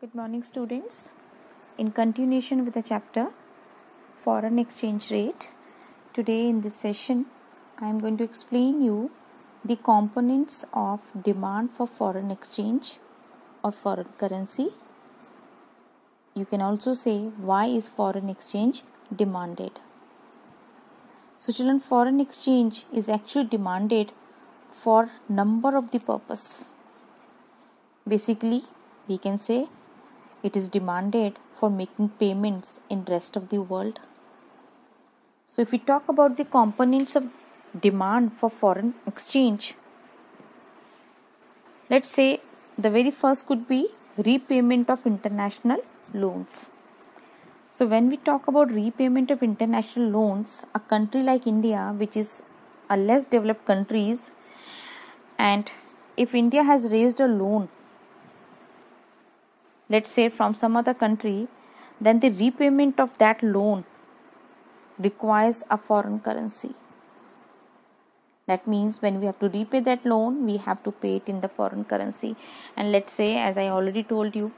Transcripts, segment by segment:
Good morning, students. In continuation with the chapter Foreign Exchange Rate, today in this session I am going to explain you the components of demand for foreign exchange or foreign currency. You can also say why is foreign exchange demanded. So children, foreign exchange is actually demanded for number of the purpose. Basically, we can say it is demanded for making payments in rest of the world. So if we talk about the components of demand for foreign exchange, let's say the very first could be repayment of international loans. So when we talk about repayment of international loans, a country like India, which is a less developed country, and if India has raised a loan, let's say from some other country, then the repayment of that loan requires a foreign currency. That means when we have to repay that loan, we have to pay it in the foreign currency. And let's say, as I already told you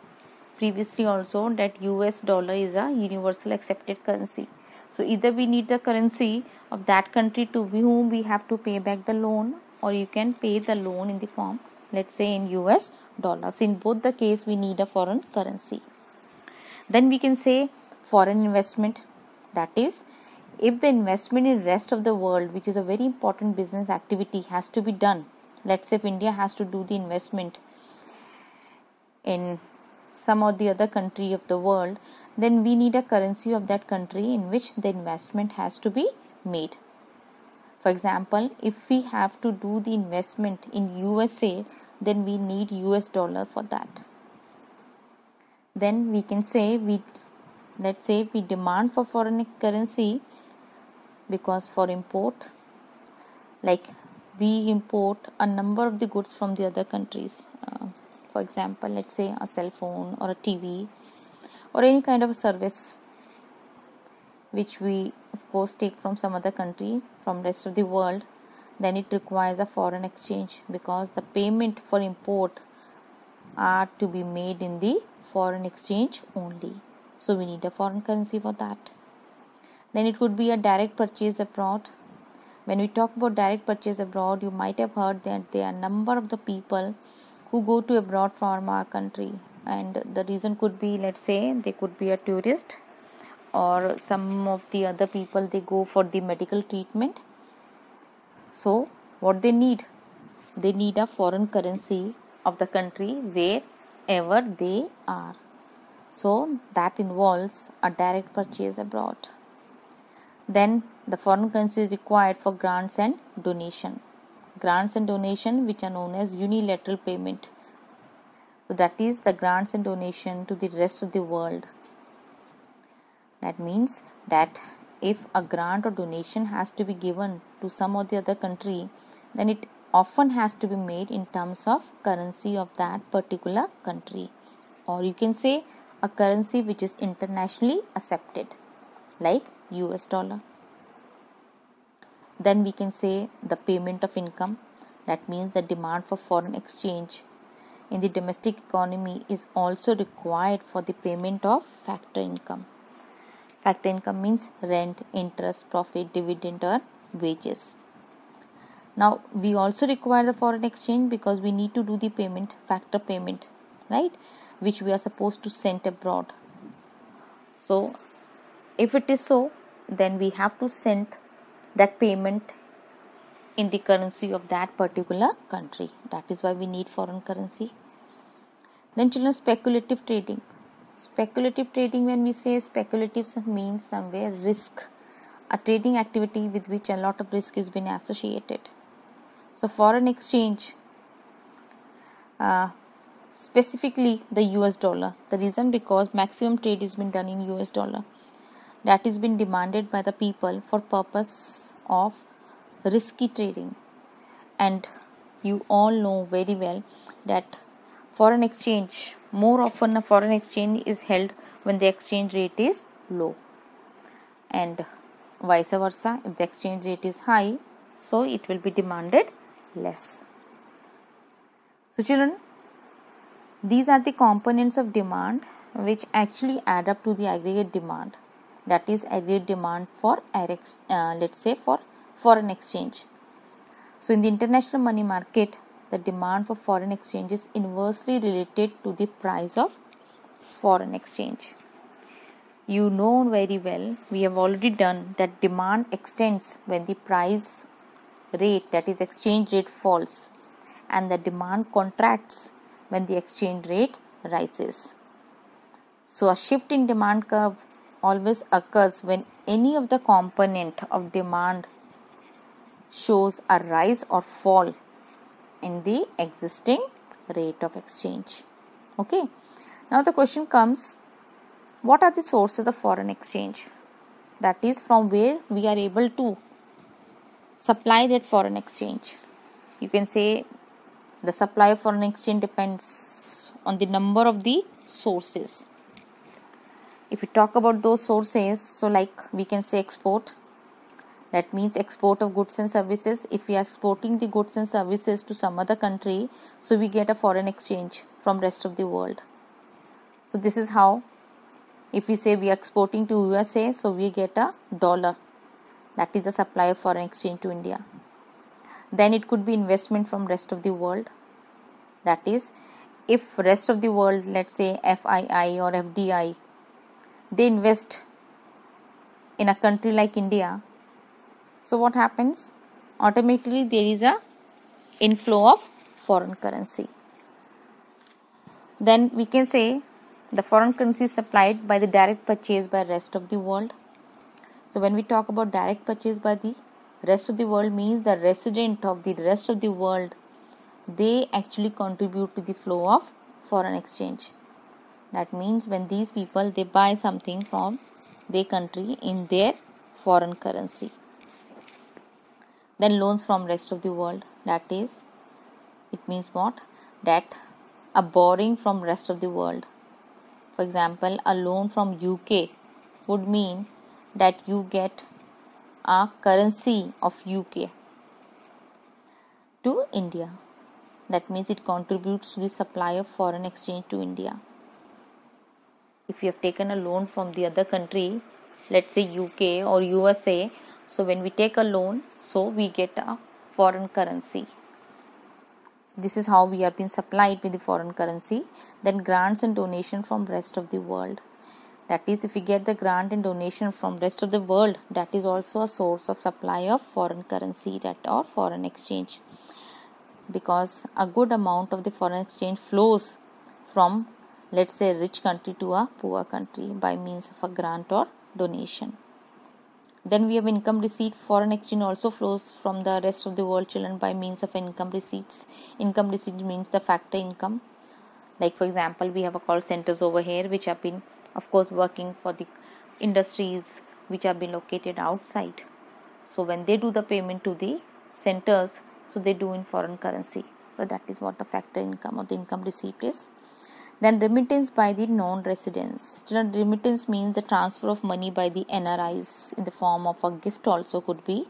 previously also, that US dollar is a universal accepted currency. So either we need the currency of that country to whom we have to pay back the loan, or you can pay the loan in the form, let's say, in US dollars. In both the case, we need a foreign currency. Then we can say foreign investment. That is, if the investment in rest of the world, which is a very important business activity, has to be done. Let's say if India has to do the investment in some or the other country of the world, then we need a currency of that country in which the investment has to be made. For example, if we have to do the investment in USA, then we need US dollar for that. Then we can say let's say we demand for foreign currency because for import, like we import a number of the goods from the other countries. For example, let's say a cell phone or a TV or any kind of a service which we of course take from some other country, from rest of the world, then it requires a foreign exchange because the payment for import are to be made in the foreign exchange only. So we need a foreign currency for that. Then it could be a direct purchase abroad. When we talk about direct purchase abroad, you might have heard that there are a number of the people who go to abroad from our country, and the reason could be, let's say, they could be a tourist, or some of the other people, they go for the medical treatment. So what they need a foreign currency of the country wherever they are. So that involves a direct purchase abroad. Then the foreign currency is required for grants and donation. Grants and donation, which are known as unilateral payment. So that is the grants and donation to the rest of the world. That means that if a grant or donation has to be given to some or the other country, then it often has to be made in terms of currency of that particular country, or you can say a currency which is internationally accepted, like US dollar. Then we can say the payment of income. That means the demand for foreign exchange in the domestic economy is also required for the payment of factor income. Factor income means rent, interest, profit, dividend, or wages. Now we also require the foreign exchange because we need to do the payment, factor payment, right, which we are supposed to send abroad. So if it is so, then we have to send that payment in the currency of that particular country. That is why we need foreign currency. Then children, speculative trading. Speculative trading, when we say speculative, means somewhere risk, a trading activity with which a lot of risk has been associated. So foreign exchange, specifically the US dollar. The reason, because maximum trade has been done in US dollar. That has been demanded by the people for purpose of risky trading. And you all know very well that foreign exchange, more often a foreign exchange is held when the exchange rate is low, and vice versa, if the exchange rate is high, so it will be demanded less. So children, These are the components of demand which actually add up to the aggregate demand, that is aggregate demand for let's say for foreign exchange. So in the international money market, the demand for foreign exchange is inversely related to the price of foreign exchange. You know very well, we have already done that demand extends when the price rate, that is exchange rate, falls, and the demand contracts when the exchange rate rises. So a shift in demand curve always occurs when any of the component of demand shows a rise or fall in the existing rate of exchange. Okay. Now the question comes, what are the sources of foreign exchange? That is, from where we are able to supply that foreign exchange. You can say the supply of foreign exchange depends on the number of the sources. If we talk about those sources, so like we can say export, that means export of goods and services. If we are exporting the goods and services to some other country, so we get a foreign exchange from rest of the world. So this is how, if we say we are exporting to USA, so we get a dollar, that is a supply of foreign exchange to India. Then it could be investment from rest of the world, that is, if rest of the world, let's say FII or FDI, they invest in a country like India, so what happens? Automatically there is a inflow of foreign currency. Then we can say the foreign currency is supplied by the direct purchase by rest of the world. So when we talk about direct purchase by the rest of the world, means the resident of the rest of the world, they actually contribute to the flow of foreign exchange. That means when these people, they buy something from their country in their foreign currency. Then loans from rest of the world, that is, it means what? That a borrowing from rest of the world. For example, a loan from UK would mean that you get a currency of UK to India. That means it contributes to the supply of foreign exchange to India. If you have taken a loan from the other country, let's say UK or USA, so when we take a loan, so we get a foreign currency. So this is how we have been supplied with the foreign currency. Then grants and donation from rest of the world. That is, if we get the grant and donation from rest of the world, that is also a source of supply of foreign currency, that or foreign exchange, because a good amount of the foreign exchange flows from, let's say, a rich country to a poor country by means of a grant or donation. Then we have income receipt. Foreign exchange also flows from the rest of the world, children, by means of income receipts. Income receipt means the factor income. Like for example, we have a call centers over here which have been, of course, working for the industries which have been located outside. So when they do the payment to the centers, so they do in foreign currency. So that is what the factor income or the income receipt is. Then remittance by the non-residents. Remittance means the transfer of money by the NRIs in the form of a gift also could be.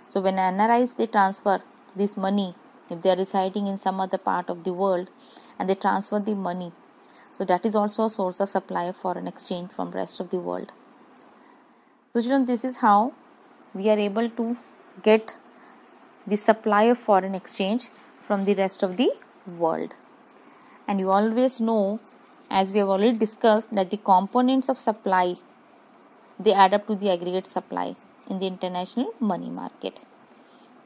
So when NRIs, they transfer this money, if they are residing in some other part of the world and they transfer the money, so that is also a source of supply of foreign exchange from rest of the world. So children, this is how we are able to get the supply of foreign exchange from the rest of the world. And you always know, as we have already discussed, that the components of supply, they add up to the aggregate supply in the international money market.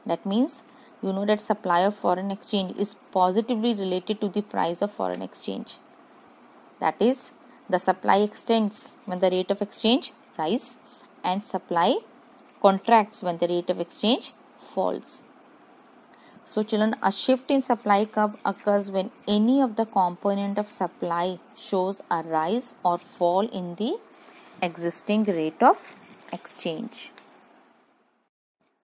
That means you know that supply of foreign exchange is positively related to the price of foreign exchange. That is, the supply extends when the rate of exchange rises and supply contracts when the rate of exchange falls. So children, a shift in supply curve occurs when any of the component of supply shows a rise or fall in the existing rate of exchange.